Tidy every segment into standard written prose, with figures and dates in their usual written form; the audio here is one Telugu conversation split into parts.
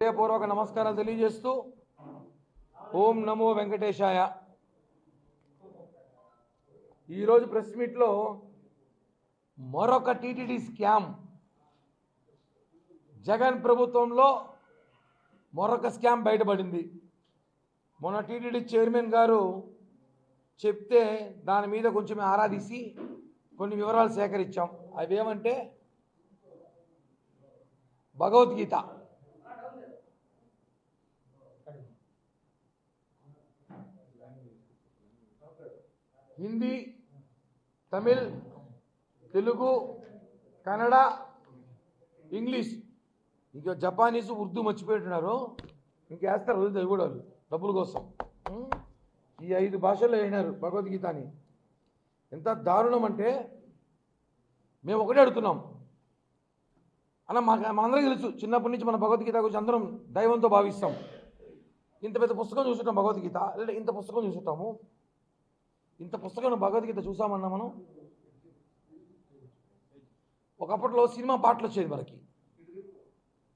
హృదయపూర్వక నమస్కారాలు తెలియజేస్తూ ఓం నమో వెంకటేశాయ. ఈరోజు ప్రెస్ మీట్లో మరొక టీటీడీ స్కామ్, జగన్ ప్రభుత్వంలో మరొక స్కామ్ బయటపడింది. మొన్న టీటీడీ చైర్మన్ గారు చెప్తే దాని మీద కొంచెం ఆరాధిసి కొన్ని వివరాలు సేకరించాం. అవేమంటే భగవద్గీత, హిందీ, తమిళ్, తెలుగు, కన్నడ, ఇంగ్లీష్, ఇంకా జపానీస్, ఉర్దూ మర్చిపోతున్నారు. ఇంకేస్తారు అది కూడా డబ్బుల కోసం. ఈ 5 భాషల్లో అయినారు భగవద్గీతని. ఎంత దారుణం అంటే మేము ఒకటే అడుగుతున్నాం అన్న, మనందరికీ తెలుసు చిన్నప్పటి నుంచి మన భగవద్గీత గురించి అందరం దైవంతో భావిస్తాం. ఇంత పెద్ద పుస్తకం చూసుకుంటాం భగవద్గీత, లేదా ఇంత పుస్తకం చూసుకుంటాము. ఇంత పుస్తకం భగవద్గీత చూసామన్నా మనం. ఒకప్పట్లో సినిమా పాటలు వచ్చేది మనకి,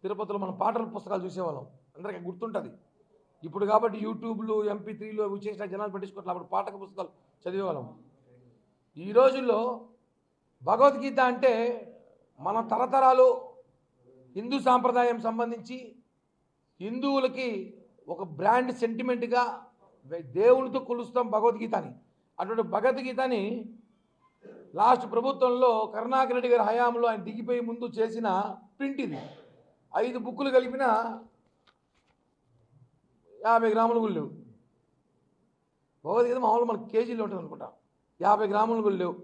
తిరుపతిలో మనం పాటల పుస్తకాలు చూసేవాళ్ళం, అందరికీ గుర్తుంటుంది. ఇప్పుడు కాబట్టి యూట్యూబ్లు, MP3లు అవి చేసిన జనాలు పట్టించుకోవట్లేదు. అప్పుడు పాఠక పుస్తకాలు చదివేవాళ్ళం. ఈ రోజుల్లో భగవద్గీత అంటే మన తరతరాలు హిందూ సాంప్రదాయం సంబంధించి హిందువులకి ఒక బ్రాండ్ సెంటిమెంట్గా దేవునితో కొలుస్తాం భగవద్గీతని. అటువంటి భగవద్గీతని లాస్ట్ ప్రభుత్వంలో కరుణాకర్ రెడ్డి గారి హయాంలో ఆయన దిగిపోయి ముందు చేసిన ప్రింట్ ఇది. 5 బుక్కులు కలిపిన 50 గ్రాములు కూడా లేవు. భగవద్గీత మామూలు మనకు కేజీలో ఉంటుంది అనుకుంటా, 50 గ్రాములు కూడా లేవు.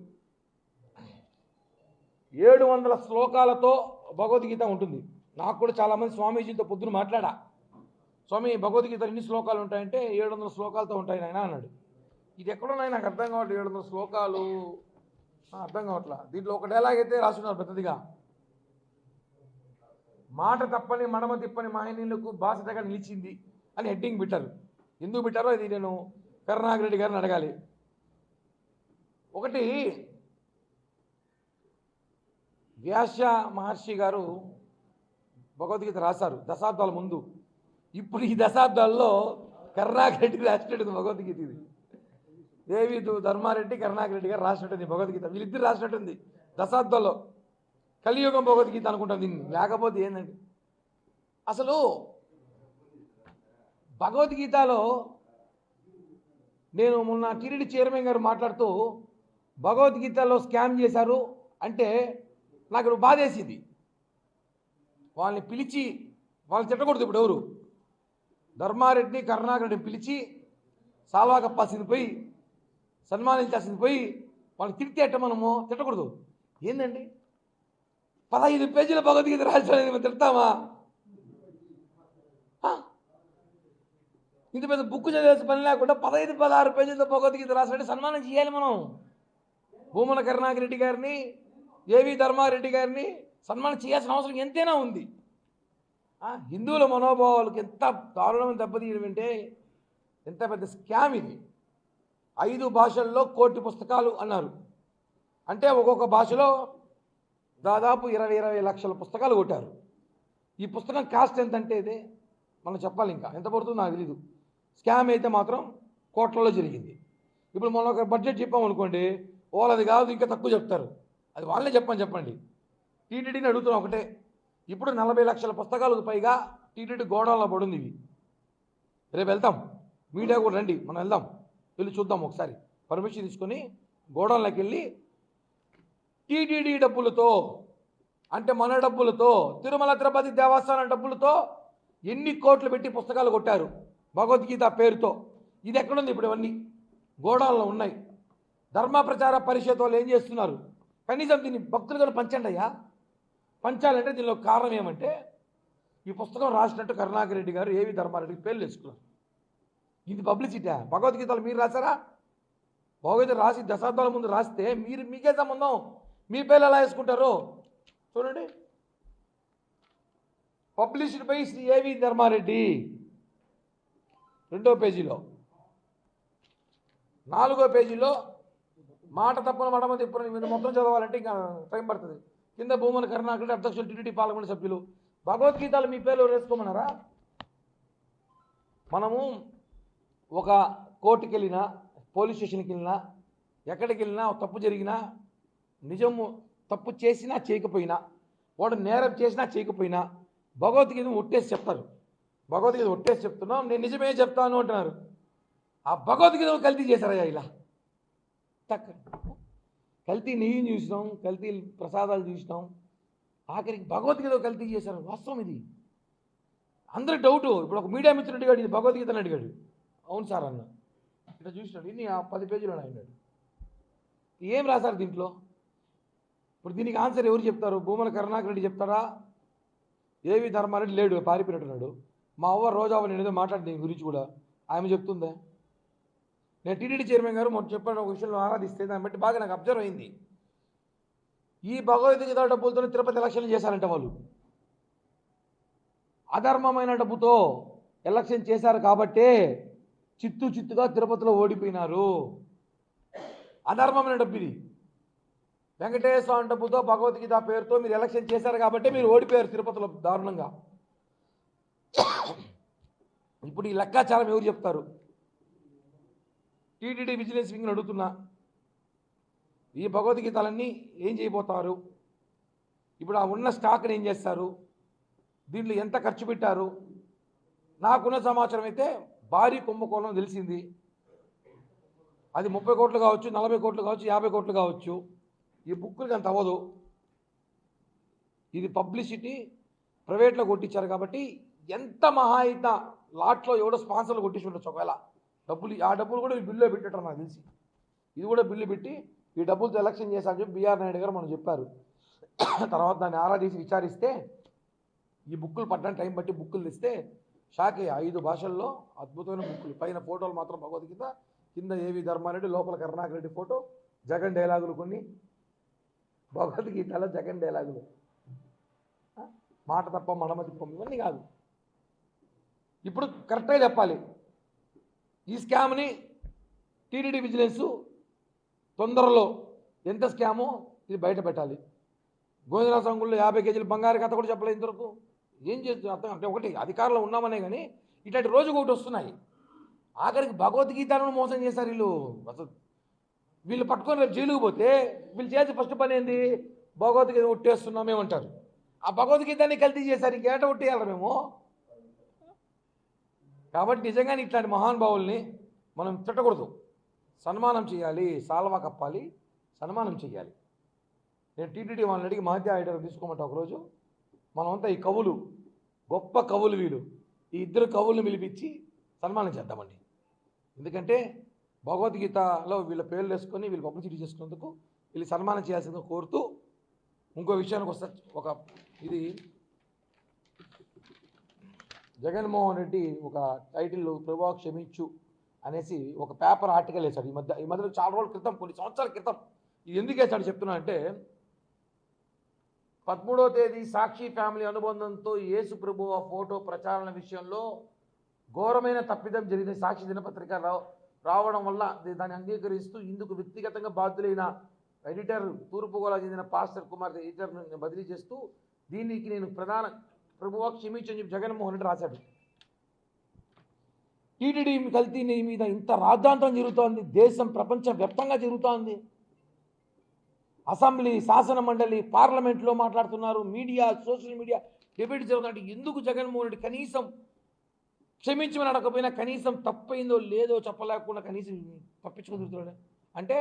700 శ్లోకాలతో భగవద్గీత ఉంటుంది. నాకు కూడా చాలామంది స్వామీజీతో పొద్దున మాట్లాడా, స్వామి భగవద్గీత ఎన్ని శ్లోకాలు ఉంటాయంటే 700 శ్లోకాలతో ఉంటాయి నాయన అన్నాడు. ఇది ఎక్కడున్నాయి నాకు అర్థం కావట్లేదు. 700 శ్లోకాలు అర్థం కావట్లా. దీంట్లో ఒక డైలాగ్ అయితే రాస్తున్నారు పెద్దదిగా, మాట తప్పని మడమ తిప్పని మాయనీలకు బాసటగా నిలిచింది అని హెడ్డింగ్ పెట్టారు. ఎందుకు పెట్టారో ఇది నేను కరుణాకర్ రెడ్డి గారిని అడగాలి. ఒకటి, వ్యాస మహర్షి గారు భగవద్గీత రాశారు దశాబ్దాల ముందు. ఇప్పుడు ఈ దశాబ్దాల్లో కరుణాకర్ రెడ్డి రాసినట్టుంది భగవద్గీత. ఇది దేవి ధర్మారెడ్డి, కరుణాకర్ రెడ్డి గారు రాసినట్టుంది భగవద్గీత. వీళ్ళిద్దరు రాసినట్టుంది దశాబ్దాల్లో. కలియుగం భగవద్గీత అనుకుంటాం దీన్ని, లేకపోతే ఏంటండి అసలు భగవద్గీతలో. నేను మొన్న టీటీడీ చైర్మన్ గారు మాట్లాడుతూ భగవద్గీతలో స్కామ్ చేశారు అంటే నాకు బాధేసింది. వాళ్ళని పిలిచి వాళ్ళని తిట్టకూడదు. ఇప్పుడు ఎవరు ధర్మారెడ్డిని, కరుణాకర్ రెడ్డిని పిలిచి సాల్వా కప్పాల్సింది పోయి, సన్మానించాల్సింది పోయి వాళ్ళని తిడితే అట్ట మనము తిట్టకూడదు. ఏందండి 15 పేజీల భగవద్గీత రాశారని మేము తిడతామా? ఇంత పెద్ద బుక్ చదివేసి పని లేకుండా 15-16 పేజీలతో భగవద్గీత రాశారంటే సన్మానం చేయాలి మనం. భూమన కరుణాకర్ రెడ్డి గారిని, ఏవి ధర్మారెడ్డి గారిని సన్మానం చేయాల్సిన అవసరం ఎంతైనా ఉంది. హిందువుల మనోభావాలకు ఎంత దారుణమైన దెబ్బతీయడం అంటే ఎంత పెద్ద స్కామ్ ఇది. 5 భాషల్లో 1 కోటి పుస్తకాలు అన్నారు. అంటే ఒక్కొక్క భాషలో దాదాపు 20 లక్షల పుస్తకాలు కొట్టారు. ఈ పుస్తకం కాస్ట్ ఎంత అంటే ఇదే మనం చెప్పాలి. ఇంకా ఎంత పడుతుందో నాకు తెలీదు. స్కామ్ అయితే మాత్రం కోట్లలో జరిగింది. ఇప్పుడు మనం ఒక బడ్జెట్ చెప్పామనుకోండి, వాళ్ళది కాదు ఇంకా తక్కువ చెప్తారు. అది వాళ్ళే చెప్పండి. టీటీడీని అడుగుతున్నాం ఒకటే, ఇప్పుడు 40 లక్షల పుస్తకాలకు పైగా టీటీడీ గోడౌన్లో పడుంది. ఇవి రేపు వెళ్తాం, మీడియా కూడా రండి, మనం వెళ్దాం, వెళ్ళి చూద్దాం ఒకసారి. పర్మిషన్ తీసుకొని గోడౌన్లోకి వెళ్ళి టీటీడీ డబ్బులతో, అంటే మన డబ్బులతో, తిరుమల తిరుపతి దేవస్థానం డబ్బులతో ఎన్ని కోట్లు పెట్టి పుస్తకాలు కొట్టారు భగవద్గీత పేరుతో. ఇది ఎక్కడుంది? ఇప్పుడు ఇవన్నీ గోడౌన్లో ఉన్నాయి. ధర్మ ప్రచార పరిషత్ వాళ్ళు ఏం చేస్తున్నారు? కనీసం దీన్ని భక్తులు కూడా పంచండి అయ్యా. పంచాలంటే దీనిలో కారణం ఏమంటే ఈ పుస్తకం రాసినట్టు కరుణాకర్ రెడ్డి గారు, ఏవి ధర్మారెడ్డికి పేర్లు వేసుకున్నారు. ఇది పబ్లిసిటీ. భగవద్గీతలు మీరు రాశారా? భగవద్గీత రాసి దశాబ్దాల ముందు రాస్తే మీకే సంబంధం, మీ పేర్లు ఎలా వేసుకుంటారు చూడండి. పబ్లిష్డ్ బై శ్రీ ఏవి ధర్మారెడ్డి 2వ పేజీలో. 4వ పేజీలో మాట తప్పని మడమ తిప్పని మీద మొత్తం చదవాలంటే ఇంకా టైం పడుతుంది. కింద భూమన కరుణాకర్ రెడ్డి అధ్యక్షులు, టీటీడీ పార్లమెంట్ సభ్యులు. భగవద్గీతలు మీ పేర్లు వేసుకోమన్నారా? మనము ఒక కోర్టుకి వెళ్ళినా, పోలీస్ స్టేషన్కి వెళ్ళినా, ఎక్కడికి వెళ్ళినా తప్పు జరిగినా, నిజము తప్పు చేసినా చేయకపోయినా, వాడు నేరం చేసినా చేయకపోయినా భగవద్గీత ఒట్టేసి చెప్తారు. భగవద్గీత ఒట్టేసి చెప్తున్నాం, నేను నిజమే చెప్తాను అంటున్నారు. ఆ భగవద్గీత కల్తీ చేశారయ్యా ఇలా. తక్క కల్తీ నెయ్యి చూసినాం, కల్తీ ప్రసాదాలు చూసినాం, ఆఖరికి భగవద్గీత కల్తీ చేశారు. వాస్తవం ఇది. అందరూ డౌటు. ఇప్పుడు ఒక మీడియా మిత్రుడు అడిగాడు, ఇది భగవద్గీత అని అడిగాడు. అవును సార్ అన్న. ఇట్లా చూసినాడు, ఇన్ని 10 పేజీలు అన్నాడు. ఏం రాశారు దీంట్లో? ఇప్పుడు దీనికి ఆన్సర్ ఎవరు చెప్తారు? భూమన కరుణాకర్ రెడ్డి చెప్తారా? ఏవి ధర్మారెడ్డి లేడు, పారిపోయినట్టున్నాడు. మా అవ్వ రోజావ నేను ఏదో మాట్లాడింది దీని గురించి కూడా, ఆమె చెప్తుందా? నేను టీటీడీ చైర్మన్ గారు మొన్న చెప్పాను ఒక విషయంలో ఆరాధిస్తే, దాన్ని బట్టి బాగా నాకు అబ్జర్వ్ అయింది. ఈ భగవద్గీత డబ్బులతో తిరుపతి ఎలక్షన్లు చేశారంట వాళ్ళు. అధర్మమైన డబ్బుతో ఎలక్షన్ చేశారు కాబట్టే చిత్తుగా తిరుపతిలో ఓడిపోయినారు. అధర్మమైన డబ్బు ఇది. వెంకటేశ్వర స్వామి డబ్బుతో భగవద్గీత పేరుతో మీరు ఎలక్షన్ చేశారు కాబట్టి మీరు ఓడిపోయారు తిరుపతిలో దారుణంగా. ఇప్పుడు ఈ లెక్కాచారం ఎవరు చెప్తారు? టీటీడీ విజిలెన్స్ వింగ్ని అడుగుతున్నా, ఈ భగవద్గీతలన్నీ ఏం చేయబోతారు? ఇప్పుడు ఆ ఉన్న స్టాక్ని ఏం చేస్తారు? దీంట్లో ఎంత ఖర్చు పెట్టారు? నాకున్న సమాచారం అయితే భారీ కుంభకోణం తెలిసింది. అది 30 కోట్లు కావచ్చు, 40 కోట్లు కావచ్చు, 50 కోట్లు కావచ్చు. ఈ బుక్కులకి అంత అవ్వదు. ఇది పబ్లిసిటీ ప్రైవేట్లో కొట్టించారు కాబట్టి ఎంత మహా అయినా లాట్లో ఎవడో స్పాన్సర్లు కొట్టించి ఉండొచ్చు. ఒకవేళ డబ్బులు, ఆ డబ్బులు కూడా బిల్లులో పెట్టారు నాకు తెలిసి. ఇది కూడా బిల్లు పెట్టి ఈ డబ్బులతో ఎలక్షన్ చేశారని చెప్పి బిఆర్ నాయుడు గారు మనం చెప్పారు. తర్వాత దాన్ని ఆరాధించి విచారిస్తే ఈ బుక్కులు పట్టడానికి టైం బట్టి బుక్కులు తెస్తే షాక్ అయ్యి 5 భాషల్లో అద్భుతమైన బుక్కులు. పైన ఫోటోలు మాత్రం భగవద్గీత, కింద ఏవి ధర్మారెడ్డి, లోపల కరుణాకర్ రెడ్డి ఫోటో, జగన్ డైలాగులు కొన్ని. భగవద్గీతలో జగన్ డైలాగులు, మాట తప్ప మడమ తిప్పం, ఇవన్నీ కాదు. ఇప్పుడు కరెక్ట్గా చెప్పాలి, ఈ స్కామ్ని టీటీడీ విజిలెన్స్ తొందరలో ఎంత స్కామో ఇది బయట పెట్టాలి. గోవిందరావు సంఘంలో 50 కేజీలు బంగారు కథ కూడా చెప్పలేదు ఇంతవరకు. ఏం చేస్తుంది అర్థం అంటే, ఒకటి అధికారంలో ఉన్నామనే కానీ ఇట్లాంటి రోజు ఒకటి వస్తున్నాయి. ఆఖరికి భగవద్గీతను మోసం చేశారు వీళ్ళు. అసలు వీళ్ళు పట్టుకొని రేపు జైలుకు పోతే వీళ్ళు చేసి ఫస్ట్ పని ఏంది? భగవద్గీత ఒట్టేస్తున్నామేమంటారు. ఆ భగవద్గీతని కల్తీ చేశారు, ఇంకేట ఒట్టేయాలి మేము. కాబట్టి నిజంగానే ఇట్లాంటి మహానుభావుల్ని మనం తిట్టకూడదు, సన్మానం చేయాలి, సాల్వా కప్పాలి, సన్మానం చేయాలి. నేను టీటీడీ వాళ్ళని అడిగి మహత్య ఐడర్ తీసుకోమంటే ఒకరోజు మనమంతా ఈ కవులు, గొప్ప కవులు వీళ్ళు, ఈ 2 కవులను పిలిపించి సన్మానం చేద్దామండి. ఎందుకంటే భగవద్గీతలో వీళ్ళ పేర్లు వేసుకొని వీళ్ళు పబ్లిసిటీ చేసుకున్నందుకు వీళ్ళు సన్మానం చేయాల్సిందిగా కోరుతూ, ఇంకో విషయానికి వస్తే, ఒక ఇది జగన్మోహన్ రెడ్డి ఒక టైటిల్ ప్రభువా క్షమించు అనేసి ఒక పేపర్ ఆర్టికల్ వేశాడు ఈ మధ్యలో చాలా రోజుల క్రితం, కొన్ని సంవత్సరాల క్రితం. ఇది ఎందుకు వేశాడు చెప్తున్నా అంటే, 13వ తేదీ సాక్షి ఫ్యామిలీ అనుబంధంతో యేసు ప్రభువ ఫోటో ప్రచారణ విషయంలో ఘోరమైన తప్పిదం జరిగిన సాక్షి దినపత్రిక రావడం వల్ల దాన్ని అంగీకరిస్తూ ఇందుకు వ్యక్తిగతంగా బాధ్యులైన ఎడిటర్ తూర్పుగోలా చెందిన పాస్టర్ కుమార్ ఎడిటర్ను బదిలీ చేస్తూ దీనికి నేను ప్రధాన ప్రభువ క్షమించని చెప్పి జగన్మోహన్ రెడ్డి రాశాడు. టీటీడీ కల్తీ మీద ఇంత రాద్ధాంతం జరుగుతోంది, దేశం ప్రపంచ వ్యాప్తంగా జరుగుతోంది. అసెంబ్లీ, శాసన మండలి, పార్లమెంట్లో మాట్లాడుతున్నారు, మీడియా, సోషల్ మీడియా డిబేట్ జరుగుతుంటే ఎందుకు జగన్మోహన్ రెడ్డి కనీసం క్షమించమని అడగకపోయినా కనీసం తప్పైందో లేదో చెప్పలేకుండా కనీసం తప్పించుకుంటున్నాడు అంటే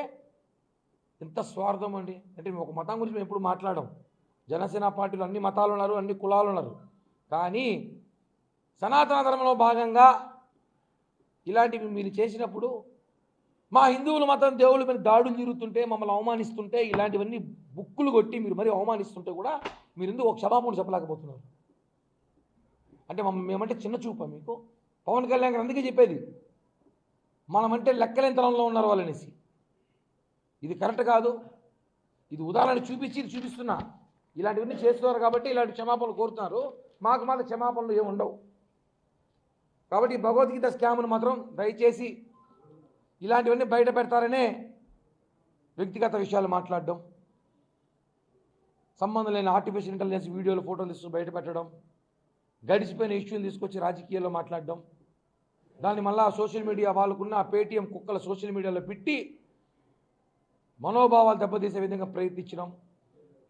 ఎంత స్వార్థం అండి. అంటే మేము ఒక మతం గురించి మేము ఎప్పుడు మాట్లాడాం. జనసేన పార్టీలో అన్ని మతాలు ఉన్నారు, అన్ని కులాలు ఉన్నారు. కానీ సనాతన ధర్మంలో భాగంగా ఇలాంటివి మీరు చేసినప్పుడు, మా హిందువుల మతం దేవుళ్ళ మీద దాడులు జరుగుతుంటే, మమ్మల్ని అవమానిస్తుంటే, ఇలాంటివన్నీ బుక్కులు కొట్టి మీరు మరీ అవమానిస్తుంటే కూడా మీరు ఎందుకు ఒక క్షమాపణ చెప్పలేకపోతున్నారు? అంటే మేమంటే చిన్న చూపా మీకు? పవన్ కళ్యాణ్ గారు అందుకే చెప్పేది, మనమంటే లెక్కలేంతనంలో ఉన్నారు వాళ్ళనేసి. ఇది కరెక్ట్ కాదు. ఇది ఉదాహరణ చూపిస్తున్నా. ఇలాంటివన్నీ చేస్తున్నారు కాబట్టి ఇలాంటి క్షమాపణలు కోరుతున్నారు. మాకు మాత్రం క్షమాపణలు ఏమి ఉండవు. కాబట్టి భగవద్గీత స్కామ్ను మాత్రం దయచేసి ఇలాంటివన్నీ బయట పెడతారనే వ్యక్తిగత విషయాలు మాట్లాడడం, సంబంధం లేని ఆర్టిఫిషియల్ ఇంటెలిజెన్స్ వీడియోలు, ఫోటోలు తీసుకు బయట పెట్టడం, గడిచిపోయిన ఇష్యూలు తీసుకొచ్చి రాజకీయాల్లో మాట్లాడడం, దాన్ని మళ్ళా సోషల్ మీడియా వాళ్ళకున్న పేటీఎం కుక్కల సోషల్ మీడియాలో పెట్టి మనోభావాలు దెబ్బతీసే విధంగా ప్రయత్నించినాం.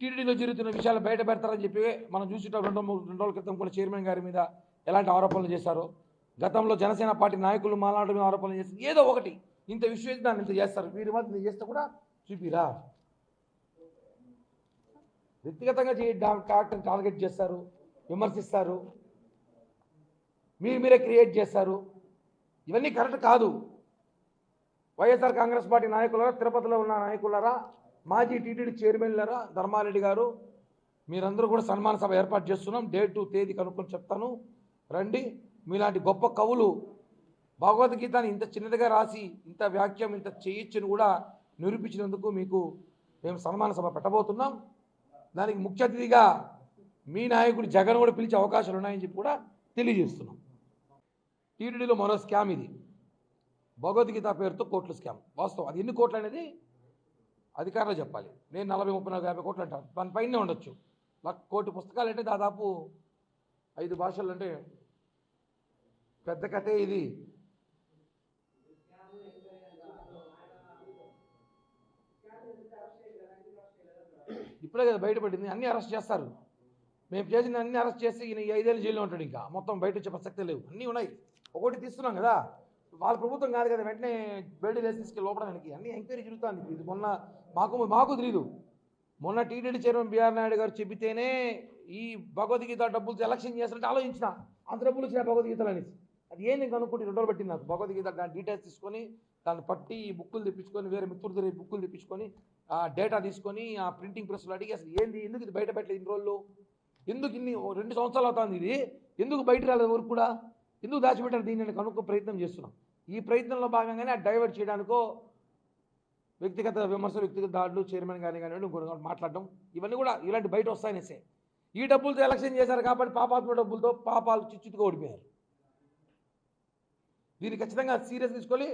టీటీడీలో జరుగుతున్న విషయాలు బయట పెడతారని చెప్పి మనం చూసిన రెండు రోజుల క్రితం కూడా చైర్మన్ గారి మీద ఎలాంటి ఆరోపణలు చేశారో, గతంలో జనసేన పార్టీ నాయకులు మాలాంటి మీద ఆరోపణలు చేస్తారు. ఏదో ఒకటి ఇంత విషయం దాన్ని ఇంత చేస్తారు. వీరి మధ్య ఇంత చేస్తే కూడా చూపిరా, వ్యక్తిగతంగా టార్గెట్ చేస్తారు, విమర్శిస్తారు, మీరే క్రియేట్ చేస్తారు. ఇవన్నీ కరెక్ట్ కాదు. వైఎస్ఆర్ కాంగ్రెస్ పార్టీ నాయకులరా, తిరుపతిలో ఉన్న నాయకులరా, మాజీ టీటీడీ చైర్మన్లరా, ధర్మారెడ్డి గారు, మీరందరూ కూడా సన్మాన సభ ఏర్పాటు చేస్తున్నాం. డేటు తేదీ కనుక్కొని చెప్తాను, రండి. మీలాంటి గొప్ప కవులు భగవద్గీతని ఇంత చిన్నదిగా రాసి ఇంత వ్యాఖ్యం ఇంత చేయొచ్చని కూడా నిరూపించినందుకు మీకు మేము సన్మాన సభ పెట్టబోతున్నాం. దానికి ముఖ్య అతిథిగా మీ నాయకుడు జగన్ కూడా పిలిచే అవకాశాలు ఉన్నాయని చెప్పి కూడా తెలియజేస్తున్నాం. టీటీడీలో మరో స్కామ్ ఇది, భగవద్గీత పేరుతో కోట్ల స్కామ్. వాస్తవం అది ఎన్ని కోట్లు అనేది అధికారులు చెప్పాలి. నేను 40, 30, 50 కోట్లు అంటాను, దానిపైనే ఉండొచ్చు. 1 కోటి పుస్తకాలు అంటే దాదాపు 5 భాషలు అంటే పెద్ద కథే ఇది. ఇప్పుడే కదా బయటపడింది. అన్నీ అరెస్ట్ చేస్తారు. మేము చేసిన అన్ని అరెస్ట్ చేసి ఈయన 5 ఏళ్ళు జైల్లో ఉంటాడు. ఇంకా మొత్తం బయట వచ్చే ప్రసక్తే లేవు. అన్నీ ఉన్నాయి. ఒకటి తీస్తున్నాం కదా, వాళ్ళ ప్రభుత్వం కాదు కదా వెంటనే బెల్ట్ వేసి తీసుకెళ్ళి లోపడానికి. అన్నీ ఎంక్వైరీ జరుగుతుంది. ఇది మొన్న మాకు తెలియదు. మొన్న టీటీడీ చైర్మన్ బిఆర్ నాయుడు గారు చెబితేనే ఈ భగవద్గీత డబ్బులు ఎలక్షన్ చేస్తారంటే ఆలోచించిన, అంత డబ్బులు వచ్చిన భగవద్గీతలు అనేసి. అది ఏంది కనుక్కుంటే 2 రోజులు పట్టింది నాకు. భగవద్గీత దాని డీటెయిల్స్ తీసుకొని దాన్ని పట్టి బుక్కులు తెప్పించుకొని, వేరే మిత్రుల దగ్గర బుక్కులు తెప్పించుకొని, ఆ డేటా తీసుకొని, ఆ ప్రింటింగ్ ప్రెస్లో అడిగి అసలు ఏంది, ఎందుకు ఇది బయట పెట్టలేదు ఇన్ని రోజులు, ఎందుకు ఇన్ని 2 సంవత్సరాలు అవుతుంది ఇది, ఎందుకు బయట రాలేదు వరకు కూడా, ఎందుకు దాచిపెట్టారు దీన్ని కనుక్కో ప్రయత్నం చేస్తున్నాం. ఈ ప్రయత్నంలో భాగంగానే ఆ డైవర్ట్ చేయడానికో వ్యక్తిగత విమర్శలు, వ్యక్తిగత దాడులు, చైర్మన్ గారిని కానివ్వండి ఇంకొకటి మాట్లాడడం, ఇవన్నీ కూడా ఇలాంటి బయట వస్తాయనేసే. ఈ డబ్బులతో ఎలక్షన్ చేశారు కాబట్టి పాపాత్మ డబ్బులతో పాపాలు చిచ్చుతుగా ఓడిపోయారు. దీన్ని ఖచ్చితంగా సీరియస్ తీసుకొని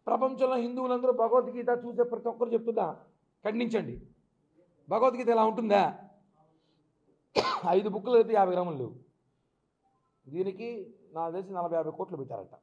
ప్రపంచంలో హిందువులందరూ భగవద్గీత చూసే ప్రతి ఒక్కరు చెప్తుందా, ఖండించండి. భగవద్గీత ఎలా ఉంటుందా? 5 బుక్కులు అయితే 50 గ్రాములు లేవు. దీనికి నాకు తెలిసి 40-50 కోట్లు పెట్టారట.